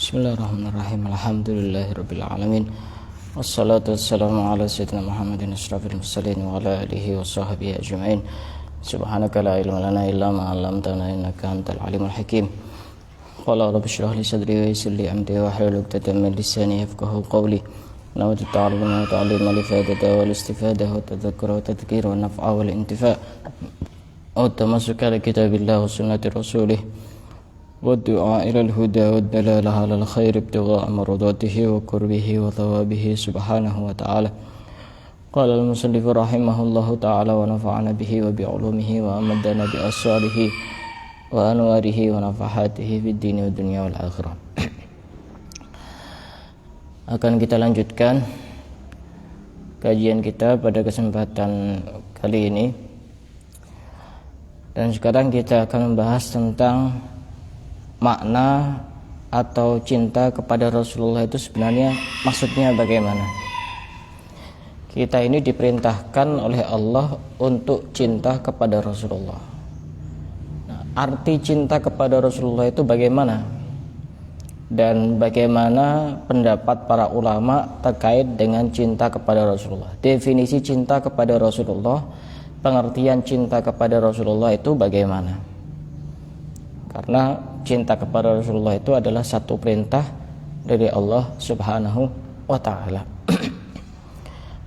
Bismillahirrahmanirrahim. Alhamdulillahirabbil alamin. Wassalatu wassalamu ala sayyidina Muhammadin asyrafil mursalin wa ala alihi wa sahbihi ajma'in. Subhanaka la ilma lana illa ma 'allamtana innaka antal alimul hakim. Qala rabbi shrah li sadri wa yassir li amri wa hlul 'uqdatam min lisani yafqahu qawli. Nawaitu ta'alluma wa ta'allima li fa'idata wal istifada wa tadhakkura wa tadhkira wa naf'a wal intifa'. Wa tamassuka li kitabillah wa sunnati rasulih. والدعاء إلى الهدى والدلالة على الخير ابتغاء مرضاته وقربه وثوابه سبحانه وتعالى. قال المصنف رحمه الله تعالى ونفعنا به وبعلومه وأمدنا بأسراره وأنواره ونفحاته في الدين والدنيا والآخرة. Akan kita lanjutkan kajian kita pada kesempatan kali ini, dan sekarang kita akan membahas tentang makna atau cinta kepada Rasulullah itu sebenarnya maksudnya bagaimana. Kita ini diperintahkan oleh Allah untuk cinta kepada Rasulullah. Nah, arti cinta kepada Rasulullah itu bagaimana? Dan bagaimana pendapat para ulama terkait dengan cinta kepada Rasulullah? Definisi cinta kepada Rasulullah, pengertian cinta kepada Rasulullah itu bagaimana? Karena cinta kepada Rasulullah itu adalah satu perintah dari Allah Subhanahu wa ta'ala.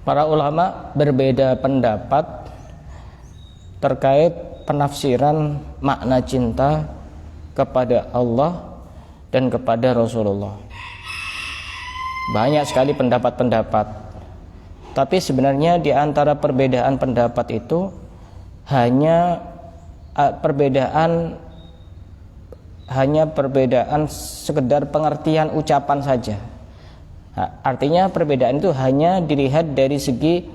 Para ulama berbeda pendapat terkait penafsiran makna cinta kepada Allah dan kepada Rasulullah. Banyak sekali pendapat-pendapat. Tapi sebenarnya di antara perbedaan pendapat itu hanya perbedaan sekedar pengertian ucapan saja. Artinya perbedaan itu hanya dilihat dari segi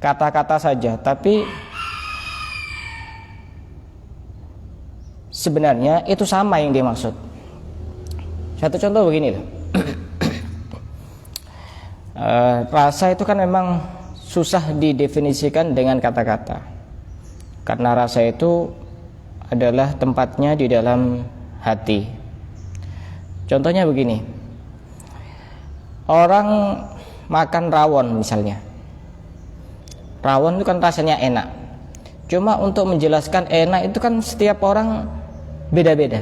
kata-kata saja, tapi sebenarnya itu sama yang dimaksud. Satu contoh begini loh. Rasa itu kan memang susah didefinisikan dengan kata-kata, karena rasa itu adalah tempatnya di dalam hati. Contohnya begini, orang makan rawon misalnya. Rawon itu kan rasanya enak. Cuma untuk menjelaskan enak itu kan setiap orang beda-beda.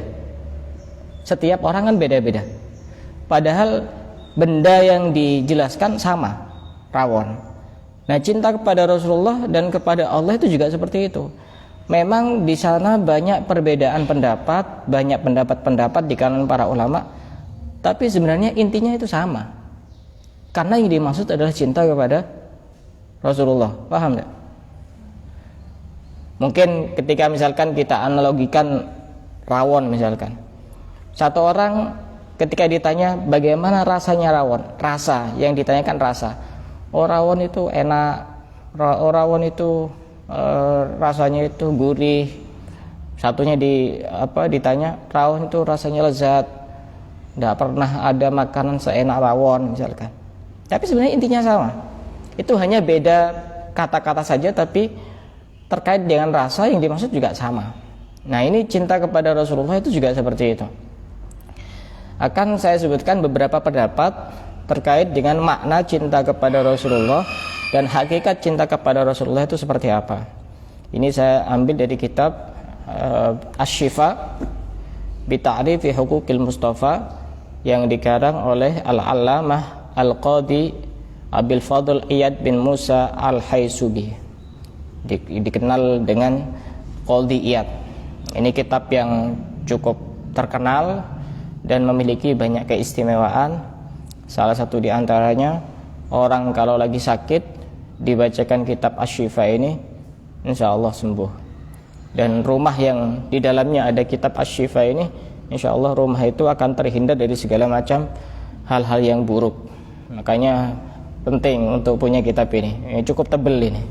Setiap orang kan beda-beda. Padahal benda yang dijelaskan sama, rawon. Nah, cinta kepada Rasulullah dan kepada Allah itu juga seperti itu. Memang di sana banyak perbedaan pendapat, banyak pendapat-pendapat di kalangan para ulama, tapi sebenarnya intinya itu sama. Karena yang dimaksud adalah cinta kepada Rasulullah. Paham tidak? Mungkin ketika misalkan kita analogikan rawon misalkan. Satu orang ketika ditanya bagaimana rasanya rawon, rasa yang ditanyakan rasa. Oh, rawon itu enak, rawon itu rasanya itu gurih. Satunya ditanya rawon itu rasanya lezat, tidak pernah ada makanan seenak rawon misalkan. Tapi sebenarnya intinya sama. Itu hanya beda kata-kata saja, tapi terkait dengan rasa yang dimaksud juga sama. Nah, ini cinta kepada Rasulullah itu juga seperti itu. Akan saya sebutkan beberapa pendapat terkait dengan makna cinta kepada Rasulullah dan hakikat cinta kepada Rasulullah itu seperti apa. Ini saya ambil dari kitab Asy-Syifa bi Ta'rifi Huquqil Mustafa yang dikarang oleh Al-Allamah Al-Qadhi Abil Fadl Iyad bin Musa Al-Haisubi, dikenal dengan Qadhi Iyad. Ini kitab yang cukup terkenal dan memiliki banyak keistimewaan. Salah satu di antaranya, orang kalau lagi sakit dibacakan kitab Asy-Syifa ini, insya Allah sembuh. Dan rumah yang di dalamnya ada kitab Asy-Syifa ini, insya Allah rumah itu akan terhindar dari segala macam hal-hal yang buruk. Makanya penting untuk punya kitab ini. Ini cukup tebal ini.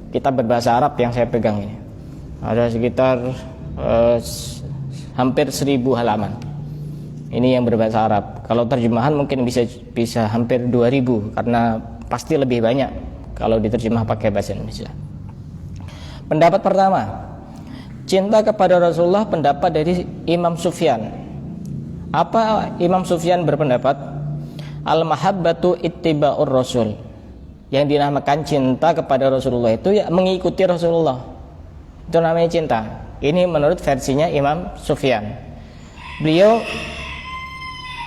Kitab berbahasa Arab yang saya pegang ini. Ada sekitar hampir 1000 halaman. Ini yang berbahasa Arab. Kalau terjemahan mungkin bisa hampir 2000, karena pasti lebih banyak kalau diterjemah pakai bahasa Indonesia. Pendapat pertama, cinta kepada Rasulullah pendapat dari Imam Sufyan Apa Imam Sufyan berpendapat? Al-mahabbatu ittiba'ur rasul. Yang dinamakan cinta kepada Rasulullah itu ya mengikuti Rasulullah. Itu namanya cinta. Ini menurut versinya Imam Sufyan. Beliau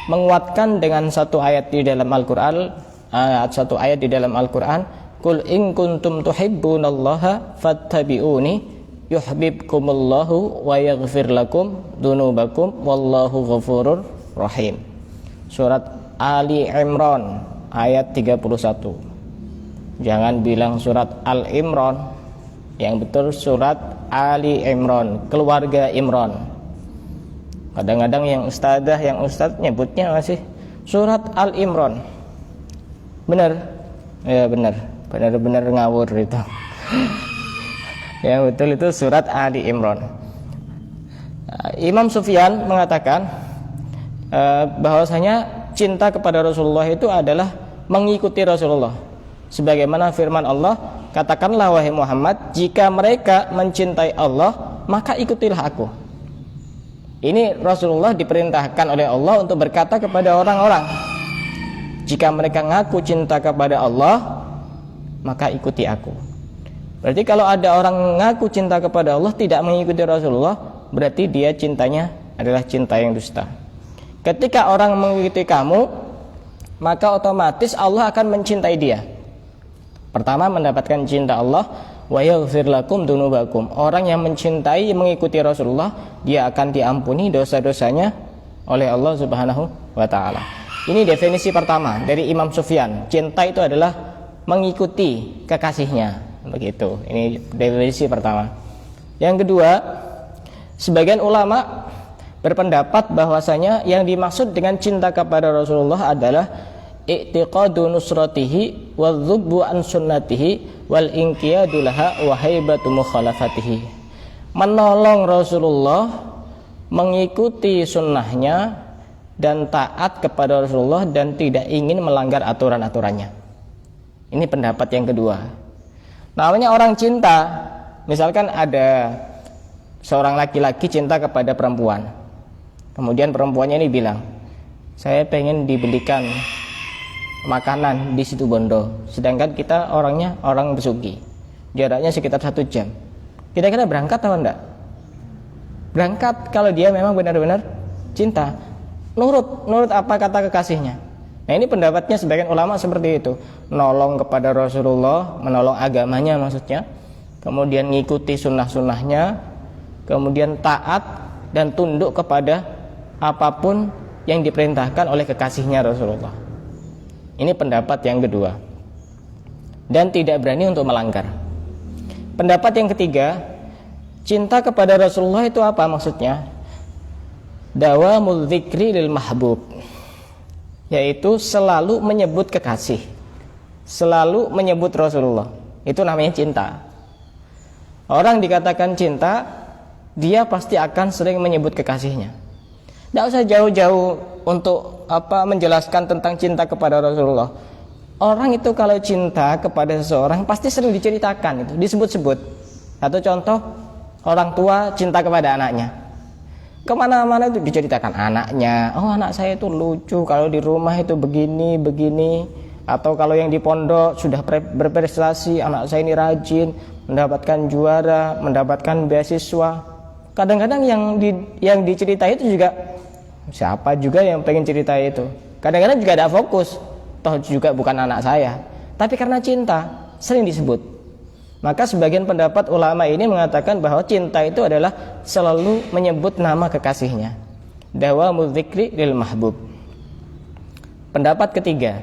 menguatkan dengan satu ayat di dalam Al-Qur'an, Qul in kuntum tuhibbunallaha fattabi'uni yuhibbukumullahu wa yaghfir lakum dzunubakum wallahu ghafurur rahim. Surat Ali Imran ayat 31. Jangan bilang surat Al-Imran, yang betul surat Ali Imran, keluarga Imran. Kadang-kadang yang ustadz nyebutnya masih surat Al-Imran. Benar? Ya benar. Benar-benar ngawur itu. Yang betul itu surat Ali Imran. Imam Sufyan mengatakan bahwasanya cinta kepada Rasulullah itu adalah mengikuti Rasulullah. Sebagaimana firman Allah, katakanlah wahai Muhammad, jika mereka mencintai Allah, maka ikutilah aku. Ini Rasulullah diperintahkan oleh Allah untuk berkata kepada orang-orang, jika mereka ngaku cinta kepada Allah, maka ikuti aku. Berarti kalau ada orang ngaku cinta kepada Allah tidak mengikuti Rasulullah, berarti dia cintanya adalah cinta yang dusta. Ketika orang mengikuti kamu, maka otomatis Allah akan mencintai dia. Pertama, mendapatkan cinta Allah, wa yaghfir lakum dzunubakum. Orang yang mencintai mengikuti Rasulullah, dia akan diampuni dosa-dosanya oleh Allah Subhanahu wa taala. Ini definisi pertama dari Imam Sufyan. Cinta itu adalah mengikuti kekasihnya. Begitu. Ini definisi pertama. Yang kedua, sebagian ulama berpendapat bahwasanya yang dimaksud dengan cinta kepada Rasulullah adalah i'tiqadu nusratihi wadh-dhubbu an sunnatihi wal inqiyadu laha wa haibatu mukhalafatihi. Menolong Rasulullah, mengikuti sunnahnya dan taat kepada Rasulullah dan tidak ingin melanggar aturan-aturannya. Ini pendapat yang kedua. Namanya orang cinta, misalkan ada seorang laki-laki cinta kepada perempuan, kemudian perempuannya ini bilang, saya pengen dibelikan makanan di situ Bondo, sedangkan kita orangnya orang besuki, jaraknya sekitar 1 jam. Kira-kira berangkat atau enggak? Berangkat kalau dia memang benar-benar cinta, nurut apa kata kekasihnya. Nah, ini pendapatnya sebagian ulama seperti itu, nolong kepada Rasulullah, menolong agamanya maksudnya, kemudian ngikuti sunnah-sunnahnya, kemudian taat dan tunduk kepada apapun yang diperintahkan oleh kekasihnya Rasulullah. Ini pendapat yang kedua. Dan tidak berani untuk melanggar. Pendapat yang ketiga, cinta kepada Rasulullah itu apa maksudnya? Dawamul dzikri lil mahbub, yaitu selalu menyebut kekasih, selalu menyebut Rasulullah. Itu namanya cinta. Orang dikatakan cinta, dia pasti akan sering menyebut kekasihnya. Tidak usah jauh-jauh untuk menjelaskan tentang cinta kepada Rasulullah. Orang itu kalau cinta kepada seseorang pasti sering diceritakan, itu disebut-sebut. Satu contoh, orang tua cinta kepada anaknya, kemana-mana itu diceritakan anaknya. Oh, anak saya itu lucu, kalau di rumah itu begini. Atau kalau yang di pondok sudah berprestasi, anak saya ini rajin, mendapatkan juara, mendapatkan beasiswa. Kadang-kadang yang diceritai itu juga, siapa juga yang pengen cerita itu. Kadang-kadang juga ada fokus, toh juga bukan anak saya, tapi karena cinta sering disebut. Maka sebagian pendapat ulama ini mengatakan bahwa cinta itu adalah selalu menyebut nama kekasihnya. Dawamul dzikri lil mahbub. Pendapat ketiga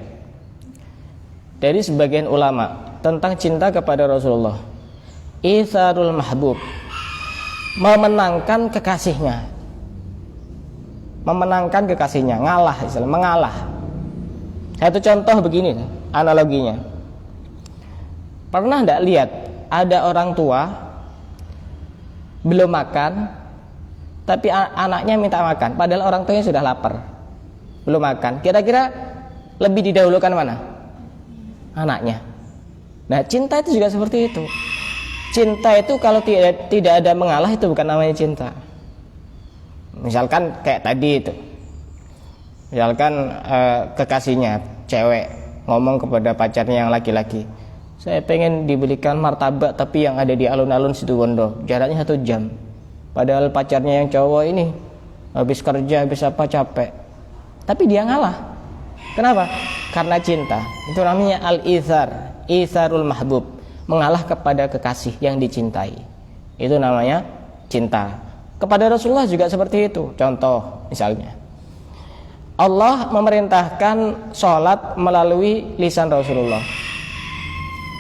dari sebagian ulama tentang cinta kepada Rasulullah, isarul mahbub, memenangkan kekasihnya. Memenangkan kekasihnya, ngalah, istilah mengalah. Satu contoh begini analoginya. Pernah enggak lihat ada orang tua belum makan, tapi anaknya minta makan, padahal orang tuanya sudah lapar, belum makan. Kira-kira lebih didahulukan mana? Anaknya. Nah, cinta itu juga seperti itu. Cinta itu kalau tidak ada mengalah, itu bukan namanya cinta. Misalkan kayak tadi itu, Misalkan kekasihnya cewek ngomong kepada pacarnya yang laki-laki, saya pengen dibelikan martabak tapi yang ada di alun-alun Situbondo, jaraknya 1 jam. Padahal pacarnya yang cowok ini habis kerja, habis apa, capek, tapi dia ngalah. Kenapa? Karena cinta. Itu namanya al-ithar, itharul mahbub, mengalah kepada kekasih yang dicintai. Itu namanya cinta. Kepada Rasulullah juga seperti itu. Contoh misalnya, Allah memerintahkan sholat melalui lisan Rasulullah.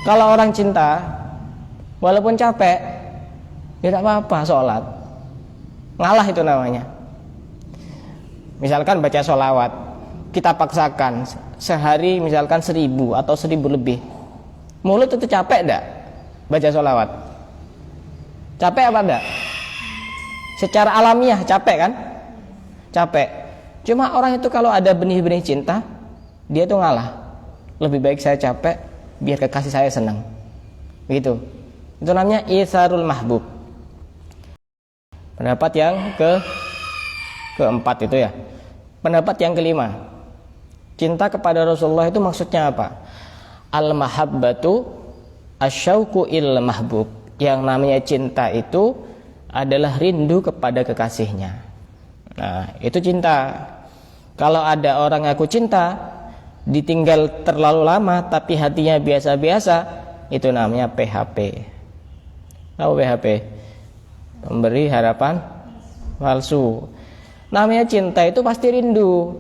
Kalau orang cinta, walaupun capek, tidak apa-apa sholat. Ngalah itu namanya. Misalkan baca sholawat, kita paksakan sehari misalkan 1000 atau 1000 lebih. Mulut itu capek enggak baca sholawat? Capek apa enggak? Secara alamiah capek kan? Capek. Cuma orang itu kalau ada benih-benih cinta, dia tuh ngalah. Lebih baik saya capek biar kekasih saya senang. Begitu. Itu namanya isarul mahbub. Pendapat yang keempat itu ya. Pendapat yang kelima, cinta kepada Rasulullah itu maksudnya apa? Al-mahabbatu asyauqu il mahbub. Yang namanya cinta itu adalah rindu kepada kekasihnya. Nah, itu cinta. Kalau ada orang aku cinta, ditinggal terlalu lama tapi hatinya biasa-biasa, itu namanya PHP. Apa PHP? Memberi harapan palsu. Namanya cinta itu pasti rindu.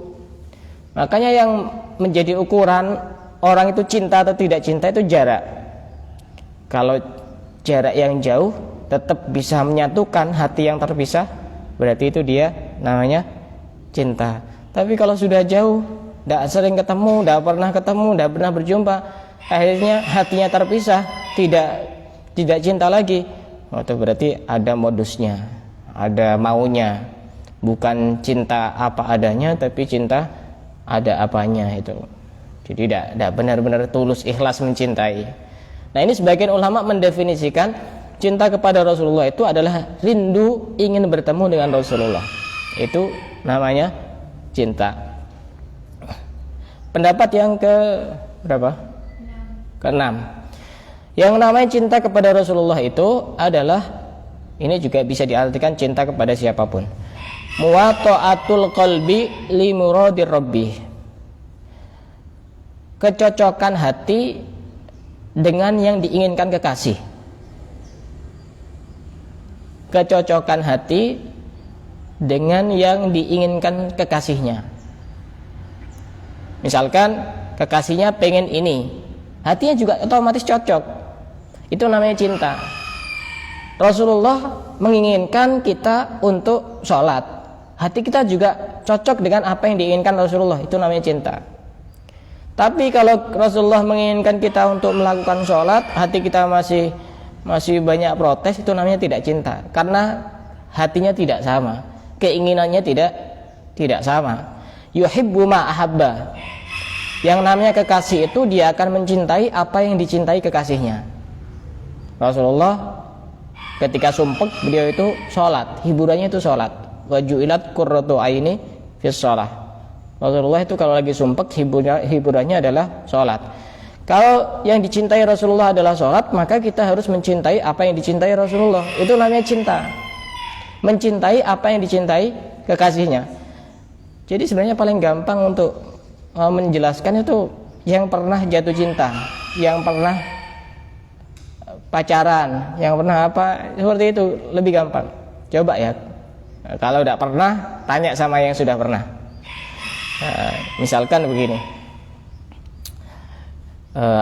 Makanya yang menjadi ukuran orang itu cinta atau tidak cinta itu jarak. Kalau jarak yang jauh tetap bisa menyatukan hati yang terpisah, berarti itu dia namanya cinta. Tapi kalau sudah jauh, tidak sering ketemu, tidak pernah berjumpa, akhirnya hatinya terpisah, tidak cinta lagi, itu berarti ada modusnya, ada maunya. Bukan cinta apa adanya, tapi cinta ada apanya itu. Jadi tidak benar-benar tulus ikhlas mencintai. Nah, ini sebagian ulama mendefinisikan cinta kepada Rasulullah itu adalah rindu ingin bertemu dengan Rasulullah. Itu namanya cinta. Pendapat yang ke berapa? Ke-6. Yang namanya cinta kepada Rasulullah itu adalah, ini juga bisa diartikan cinta kepada siapapun. Muwata'atul qalbi li muradir rabbih. Kecocokan hati dengan yang diinginkan kekasih. Kecocokan hati dengan yang diinginkan kekasihnya. Misalkan kekasihnya pengen ini, hatinya juga otomatis cocok. Itu namanya cinta. Rasulullah menginginkan kita untuk sholat, hati kita juga cocok dengan apa yang diinginkan Rasulullah. Itu namanya cinta. Tapi kalau Rasulullah menginginkan kita untuk melakukan sholat, hati kita masih banyak protes, itu namanya tidak cinta. Karena hatinya tidak sama, keinginannya tidak sama. Yuhibbu ma ahabba. Yang namanya kekasih itu dia akan mencintai apa yang dicintai kekasihnya. Rasulullah ketika sumpek, beliau itu sholat, hiburannya itu sholat. Wa ju'ilat qurratu aini fis shalah. Rasulullah itu kalau lagi sumpek, hiburannya adalah sholat. Kalau yang dicintai Rasulullah adalah sholat, maka kita harus mencintai apa yang dicintai Rasulullah. Itu namanya cinta. Mencintai apa yang dicintai kekasihnya. Jadi sebenarnya paling gampang untuk menjelaskan itu yang pernah jatuh cinta, yang pernah pacaran, yang pernah apa, seperti itu lebih gampang. Coba ya, kalau tidak pernah, tanya sama yang sudah pernah. Misalkan begini,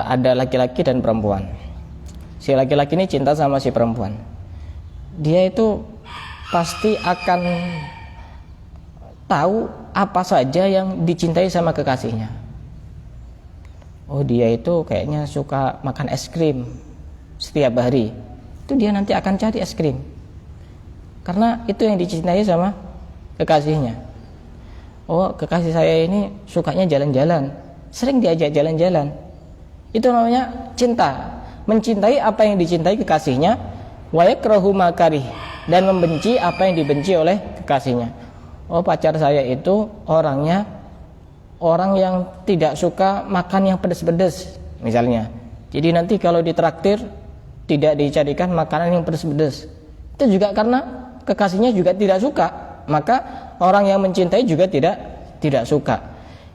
ada laki-laki dan perempuan. Si laki-laki ini cinta sama si perempuan. Dia itu pasti akan tahu apa saja yang dicintai sama kekasihnya. Oh, dia itu kayaknya suka makan es krim setiap hari. Itu dia nanti akan cari es krim, karena itu yang dicintai sama kekasihnya. Oh, kekasih saya ini sukanya jalan-jalan, sering diajak jalan-jalan. Itu namanya cinta. Mencintai apa yang dicintai kekasihnya, wa yakrahu ma karih, dan membenci apa yang dibenci oleh kekasihnya. Oh, pacar saya itu orangnya orang yang tidak suka makan yang pedas-pedas misalnya. Jadi nanti kalau ditraktir tidak dicarikan makanan yang pedas-pedas. Itu juga karena kekasihnya juga tidak suka, maka orang yang mencintai juga tidak suka.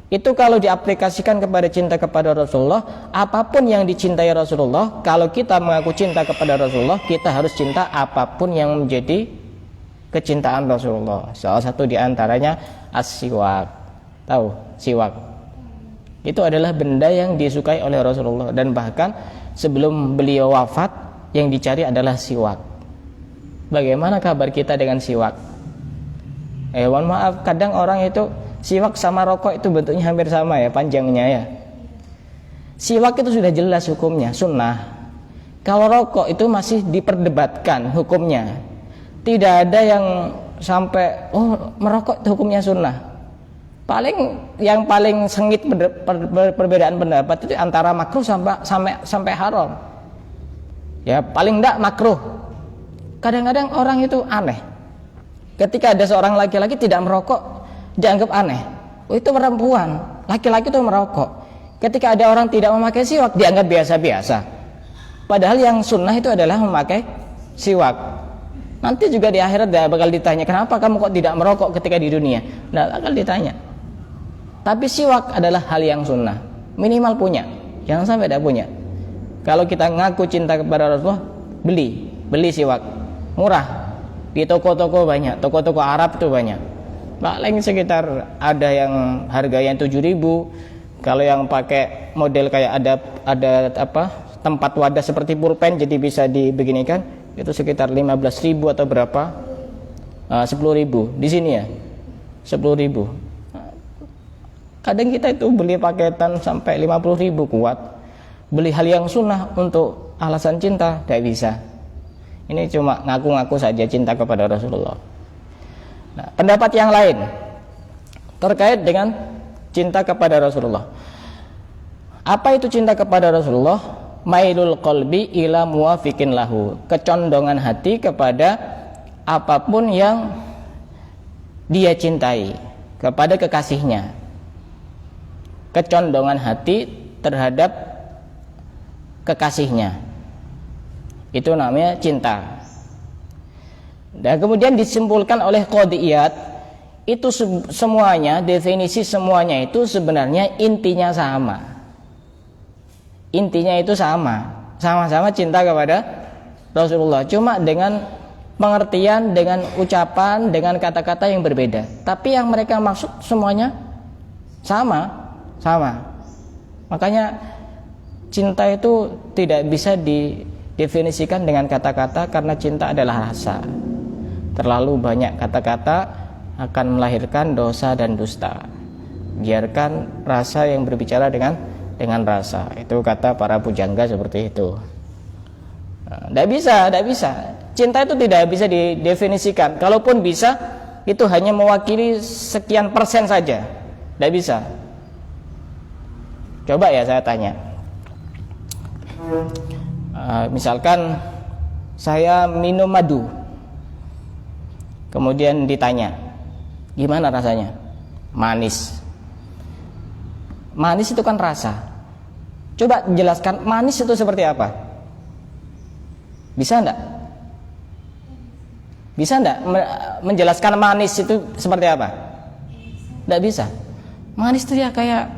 Itu kalau diaplikasikan kepada cinta kepada Rasulullah, apapun yang dicintai Rasulullah, kalau kita mengaku cinta kepada Rasulullah, kita harus cinta apapun yang menjadi kecintaan Rasulullah. Salah satu diantaranya as-siwak. Tahu siwak? Itu adalah benda yang disukai oleh Rasulullah, dan bahkan sebelum beliau wafat yang dicari adalah siwak. Bagaimana kabar kita dengan siwak? Mohon maaf, kadang orang itu siwak sama rokok itu bentuknya hampir sama ya, panjangnya ya. Siwak itu sudah jelas hukumnya, sunnah. Kalau rokok itu masih diperdebatkan hukumnya. Tidak ada yang sampai merokok itu hukumnya sunnah. Yang paling sengit perbedaan pendapat itu antara makruh sampai haram. Ya, paling enggak makruh. Kadang-kadang orang itu aneh. Ketika ada seorang laki-laki tidak merokok, dianggap aneh. Itu perempuan, laki-laki itu merokok. Ketika ada orang tidak memakai siwak, dianggap biasa-biasa. Padahal yang sunnah itu adalah memakai siwak. Nanti juga di akhirat bakal ditanya, kenapa kamu kok tidak merokok ketika di dunia? Nah, bakal ditanya. Tapi siwak adalah hal yang sunnah, minimal punya, jangan sampai tidak punya. Kalau kita ngaku cinta kepada Rasulullah, beli siwak, murah. Di toko-toko banyak, toko-toko Arab itu banyak. Paling sekitar ada yang harganya 7.000. Kalau yang pakai model kayak ada tempat wadah seperti pulpen jadi bisa dibeginikan, itu sekitar 15.000 atau berapa? 10.000 di sini ya, 10.000. Kadang kita itu beli paketan sampai 50.000 kuat. Beli hal yang sunnah untuk alasan cinta tidak bisa. Ini cuma ngaku-ngaku saja cinta kepada Rasulullah. Nah, pendapat yang lain terkait dengan cinta kepada Rasulullah. Apa itu cinta kepada Rasulullah? Mailul qalbi ila muwafiqin lahu, kecondongan hati kepada apapun yang dia cintai, kepada kekasihnya. Kecondongan hati terhadap kekasihnya, itu namanya cinta. Dan kemudian disimpulkan oleh qadiyat, itu semuanya, definisi semuanya itu sebenarnya intinya sama. Intinya itu sama-sama cinta kepada Rasulullah, cuma dengan pengertian, dengan ucapan, dengan kata-kata yang berbeda. Tapi yang mereka maksud semuanya sama. Makanya cinta itu tidak bisa didefinisikan dengan kata-kata, karena cinta adalah rasa. Terlalu banyak kata-kata akan melahirkan dosa dan dusta. Biarkan rasa yang berbicara dengan rasa. Itu kata para pujangga seperti itu. Tidak bisa. Cinta itu tidak bisa didefinisikan. Kalaupun bisa, itu hanya mewakili sekian persen saja. Tidak bisa. Coba ya saya tanya. Misalkan saya minum madu, kemudian ditanya, gimana rasanya? Manis. Manis itu kan rasa. Coba jelaskan manis itu seperti apa? Bisa enggak? Menjelaskan manis itu seperti apa? Enggak bisa. Manis itu ya kayak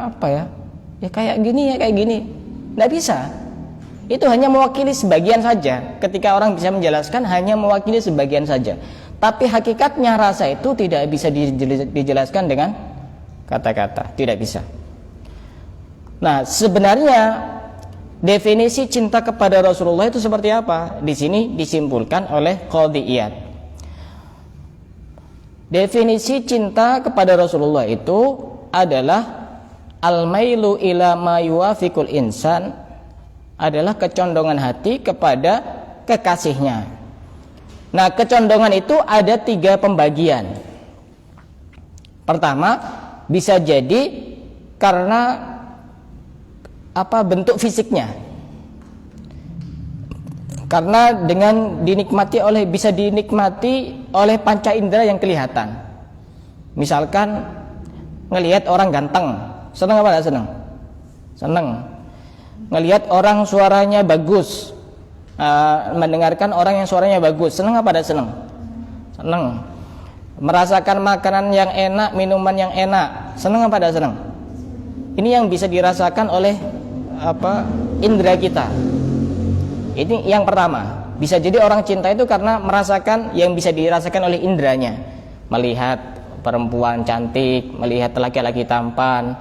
apa ya? Ya kayak gini. Enggak bisa. Itu hanya mewakili sebagian saja. Ketika orang bisa menjelaskan, hanya mewakili sebagian saja. Tapi hakikatnya rasa itu tidak bisa dijelaskan dengan kata-kata, tidak bisa. Nah, sebenarnya definisi cinta kepada Rasulullah itu seperti apa? Di sini disimpulkan oleh qadiyat. Definisi cinta kepada Rasulullah itu adalah al-mailu ila ma yuwafiqul insan, adalah kecondongan hati kepada kekasihnya. Nah, kecondongan itu ada 3 pembagian. Pertama, bisa jadi karena bentuk fisiknya. Karena bisa dinikmati oleh panca indera yang kelihatan. Misalkan ngelihat orang ganteng, senang apa enggak senang? Senang. Ngelihat orang suaranya bagus, mendengarkan orang yang suaranya bagus, senang apa enggak senang? Senang. Merasakan makanan yang enak, minuman yang enak, senang apa enggak senang? Ini yang bisa dirasakan oleh indera kita. Ini yang pertama. Bisa jadi orang cinta itu karena merasakan yang bisa dirasakan oleh inderanya. Melihat perempuan cantik, melihat laki-laki tampan,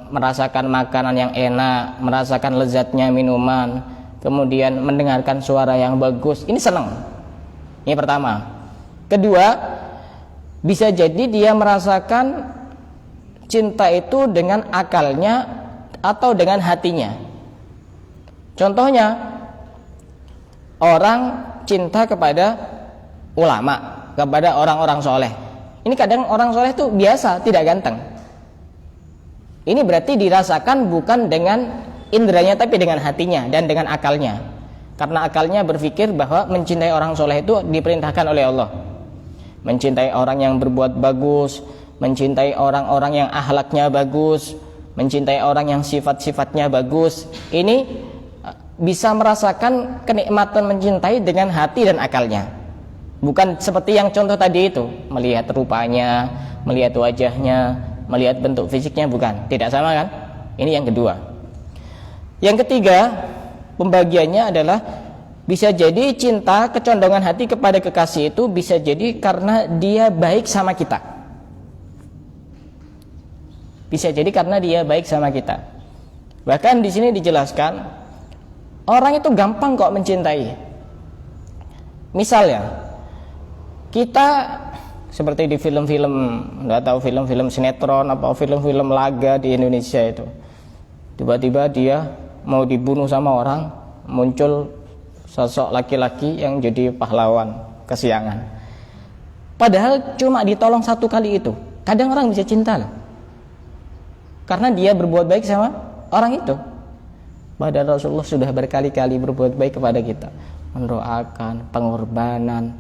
merasakan makanan yang enak, merasakan lezatnya minuman, kemudian mendengarkan suara yang bagus. Ini senang. Ini pertama. Kedua, bisa jadi dia merasakan cinta itu dengan akalnya atau dengan hatinya. Contohnya, orang cinta kepada ulama, kepada orang-orang soleh. Ini kadang orang soleh itu biasa, tidak ganteng. Ini berarti dirasakan bukan dengan inderanya, tapi dengan hatinya dan dengan akalnya. Karena akalnya berpikir bahwa mencintai orang soleh itu diperintahkan oleh Allah. Mencintai orang yang berbuat bagus, mencintai orang-orang yang akhlaknya bagus, mencintai orang yang sifat-sifatnya bagus. Ini bisa merasakan kenikmatan mencintai dengan hati dan akalnya. Bukan seperti yang contoh tadi itu, melihat rupanya, melihat wajahnya, melihat bentuk fisiknya, bukan. Tidak sama kan? Ini yang kedua. Yang ketiga, pembagiannya adalah bisa jadi cinta, kecondongan hati kepada kekasih itu bisa jadi karena dia baik sama kita. Bisa jadi karena dia baik sama kita. Bahkan di sini dijelaskan, orang itu gampang kok mencintai. Misalnya, kita seperti di film-film, nggak tahu film-film sinetron apa film-film laga di Indonesia itu, tiba-tiba dia mau dibunuh sama orang, muncul sosok laki-laki yang jadi pahlawan kesiangan. Padahal cuma ditolong satu kali itu, kadang orang bisa cinta loh, karena dia berbuat baik sama orang itu. Padahal Rasulullah sudah berkali-kali berbuat baik kepada kita, mendoakan, pengorbanan,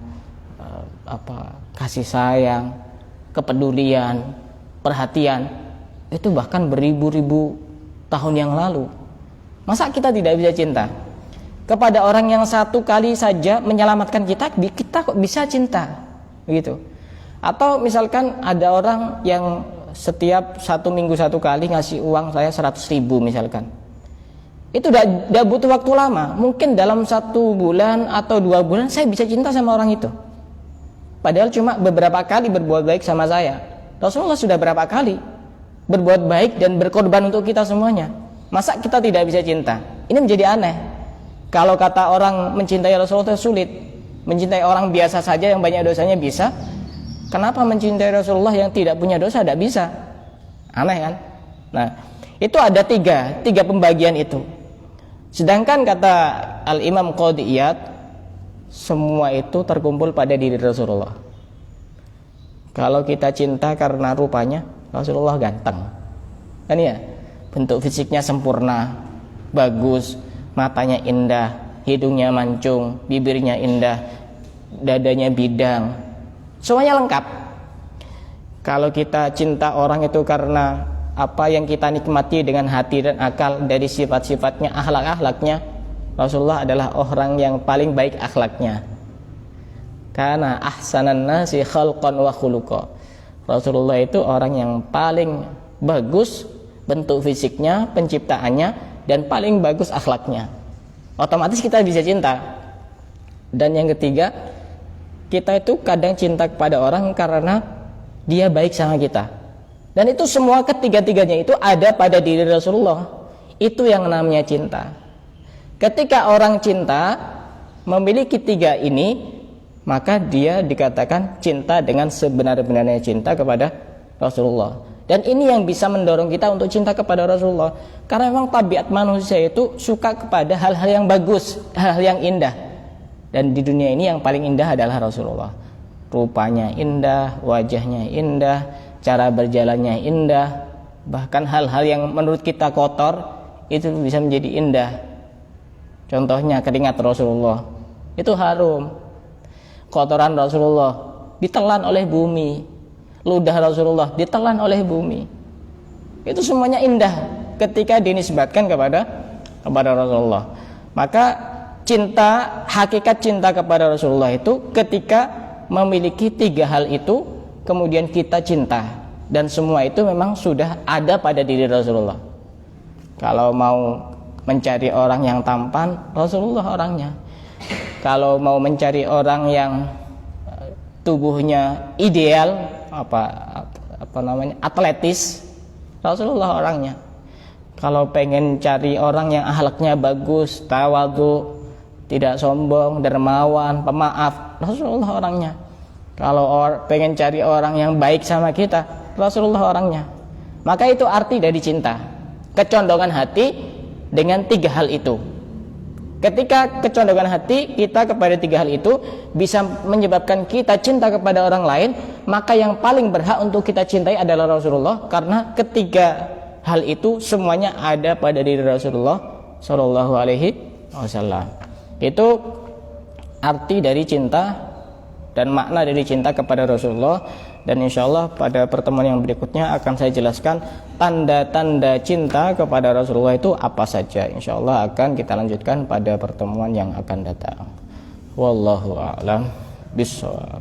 kasih sayang, kepedulian, perhatian. Itu bahkan beribu-ribu tahun yang lalu. Masa kita tidak bisa cinta kepada orang yang satu kali saja menyelamatkan kita? Kita kok bisa cinta begitu? Atau misalkan ada orang yang setiap 1 minggu 1 kali ngasih uang saya 100.000 misalkan, itu udah butuh waktu lama. Mungkin dalam 1 bulan atau 2 bulan saya bisa cinta sama orang itu, padahal cuma beberapa kali berbuat baik sama saya. Rasulullah sudah berapa kali berbuat baik dan berkorban untuk kita semuanya. Masa kita tidak bisa cinta? Ini menjadi aneh. Kalau kata orang mencintai Rasulullah itu sulit, mencintai orang biasa saja yang banyak dosanya bisa, kenapa mencintai Rasulullah yang tidak punya dosa tidak bisa? Aneh kan? Nah, itu ada tiga pembagian itu. Sedangkan kata Al-Imam Qadhi Iyad, semua itu terkumpul pada diri Rasulullah. Kalau kita cinta karena rupanya, Rasulullah ganteng, kan ya? Bentuk fisiknya sempurna, bagus, matanya indah, hidungnya mancung, bibirnya indah, dadanya bidang, semuanya lengkap. Kalau kita cinta orang itu karena apa yang kita nikmati dengan hati dan akal dari sifat-sifatnya, akhlak-akhlaknya, Rasulullah adalah orang yang paling baik akhlaknya. Karena ahsanan nasi khalqan wa khuluqa. Rasulullah itu orang yang paling bagus bentuk fisiknya, penciptaannya, dan paling bagus akhlaknya. Otomatis kita bisa cinta. Dan yang ketiga, kita itu kadang cinta kepada orang karena dia baik sama kita. Dan itu semua ketiga-tiganya itu ada pada diri Rasulullah. Itu yang namanya cinta. Ketika orang cinta memiliki 3 ini, maka dia dikatakan cinta dengan sebenar-benarnya cinta kepada Rasulullah. Dan ini yang bisa mendorong kita untuk cinta kepada Rasulullah. Karena memang tabiat manusia itu suka kepada hal-hal yang bagus, hal-hal yang indah. Dan di dunia ini yang paling indah adalah Rasulullah. Rupanya indah, wajahnya indah, cara berjalannya indah. Bahkan hal-hal yang menurut kita kotor itu bisa menjadi indah. Contohnya keringat Rasulullah, itu harum. Kotoran Rasulullah ditelan oleh bumi, ludah Rasulullah ditelan oleh bumi. Itu semuanya indah ketika dinisbatkan kepada Rasulullah. Maka hakikat cinta kepada Rasulullah itu ketika memiliki 3 hal itu, kemudian kita cinta, dan semua itu memang sudah ada pada diri Rasulullah. Kalau mau mencari orang yang tampan, Rasulullah orangnya. Kalau mau mencari orang yang tubuhnya ideal, atletis, Rasulullah orangnya. Kalau pengen cari orang yang akhlaknya bagus, tawadhu, tidak sombong, dermawan, pemaaf, Rasulullah orangnya. Kalau pengen cari orang yang baik sama kita, Rasulullah orangnya. Maka itu arti dari cinta, kecondongan hati dengan 3 hal itu. Ketika kecondongan hati kita kepada 3 hal itu bisa menyebabkan kita cinta kepada orang lain, maka yang paling berhak untuk kita cintai adalah Rasulullah, karena ketiga hal itu semuanya ada pada diri Rasulullah Shallallahu Alaihi Wasallam. Itu arti dari cinta dan makna dari cinta kepada Rasulullah. Dan insya Allah pada pertemuan yang berikutnya akan saya jelaskan tanda-tanda cinta kepada Rasulullah itu apa saja. Insya Allah akan kita lanjutkan pada pertemuan yang akan datang. Wallahu a'lam bishawab.